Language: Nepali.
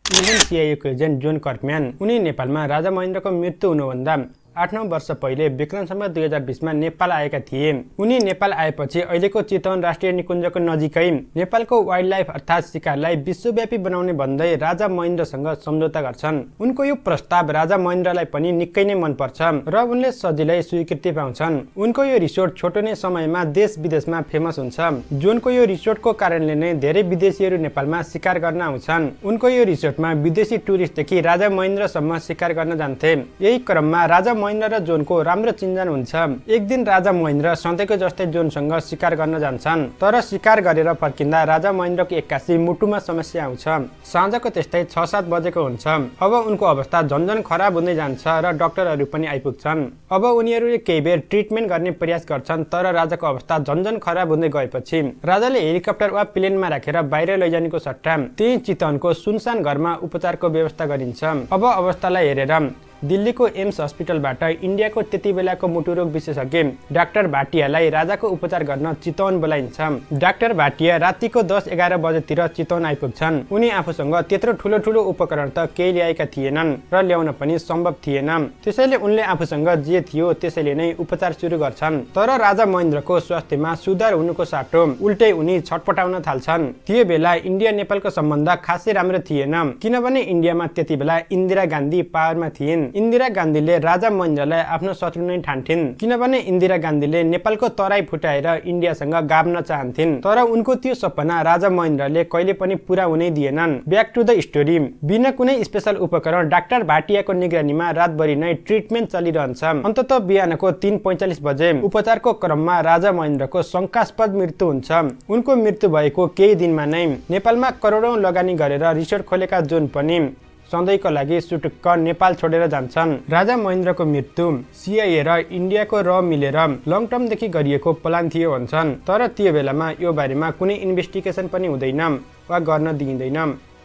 इन्डियन सिआइएको एजेन्ट जोन कर्कम्यान उनी नेपालमा राजा महेन्द्रको मृत्यु हुनुभन्दा 8-9 वर्ष पहिले विक्रम सम्वत 2020 मा नेपाल आएका थिए। उनी नेपाल आएपछि अहिलेको चितवन राष्ट्रिय निकुञ्जको नजिकै नेपालको वाइल्ड लाइफ अर्थात् शिकारलाई विश्वव्यापी बनाउने भन्दै राजा महेन्द्रसँग सम्झौता गर्छन्। उनको यो प्रस्ताव राजा महेन्द्रलाई पनि निकै नै मन पर्छ र उनले सजिलै स्वीकृति पाउँछन्। उनको यो रिसोर्ट छोटो नै समयमा देश विदेशमा फेमस हुन्छ। जोनको यो रिसोर्टको कारणले नै धेरै विदेशीहरू नेपालमा शिकार गर्न आउँछन्। उनको यो रिसोर्टमा विदेशी टुरिस्टदेखि राजा महेन्द्रसम्म शिकार गर्न जान्थे। यही क्रममा राजा महेन्द्र र जोनको राम्रो चिन्जान हुन्छ। एक दिन राजा महेन्द्र सधैँको जस्तै जोनसँग शिकार गर्न जान्छन्, तर शिकार गरेर फर्किँदा राजा महेन्द्रको एक्कासी मुटुमा समस्या आउँछ। साँझको त्यस्तै 6-7 बजेको हुन्छ। अब उनको अवस्था झन्झन खराब हुँदै जान्छ र डाक्टरहरू पनि आइपुग्छन्। अब उनीहरूले केही बेर ट्रिटमेन्ट गर्ने प्रयास गर्छन्, तर राजाको अवस्था झन्झन खराब हुँदै गएपछि राजाले हेलिकप्टर वा प्लेनमा राखेर बाहिर लैजानेको सट्टा त्यही चितवनको सुनसान घरमा उपचारको व्यवस्था गरिन्छ। अब अवस्थालाई हेरेर दिल्लीको एम्स हस्पिटलबाट इन्डियाको त्यति बेलाको मुटुरोग विशेषज्ञ डाक्टर भाटियालाई राजाको उपचार गर्न चितवन बोलाइन्छ। डाक्टर भाटिया रातिको 10-11 बजेतिर चितवन आइपुग्छन्। उनी आफूसँग त्यत्रो ठुलो उपकरण त केही ल्याएका थिएनन् र ल्याउन पनि सम्भव थिएन। त्यसैले उनले आफूसँग जे थियो त्यसैले नै उपचार सुरु गर्छन्। तर राजा महेन्द्रको स्वास्थ्यमा सुधार हुनुको साटो उल्टै उनी छटपटाउन थाल्छन्। त्यो बेला इन्डिया नेपालको सम्बन्ध खासै राम्रो थिएन, किनभने इन्डियामा त्यति बेला इन्दिरा गान्धी पावरमा थिइन्। इन्दिरा गान्धीले राजा महेन्द्रलाई आफ्नो शत्रु नै ठान्थिन्, किनभने इन्दिरा गान्धीले नेपालको तराई फुटाएर इन्डियासँग गाभ्न चाहन्थिन्। तर उनको त्यो सपना राजा महेन्द्रले कहिले पनि पूरा हुनै दिएनन्। Back to the story. बिना कुनै स्पेशल उपकरण डाक्टर भाटियाको निगरानीमा रातभरि नै ट्रिटमेन्ट चलिरहन्छ। अन्ततः बिहानको 3:45 बजे उपचारको क्रममा राजा महेन्द्रको शंकास्पद मृत्यु हुन्छ। उनको मृत्यु भएको केही दिनमा नै नेपालमा करोडौं लगानी गरेर रिसोर्ट खोलेका जोन पनि सधैँको लागि सुटुक्क नेपाल छोडेर जान्छन्। राजा महेन्द्रको मृत्यु सिआइए र इन्डियाको मिलेर लङ टर्मदेखि गरिएको प्लान थियो भन्छन्, तर त्यो बेलामा यो बारेमा कुनै इन्भेस्टिगेसन पनि हुँदैन वा गर्न दिइँदैन।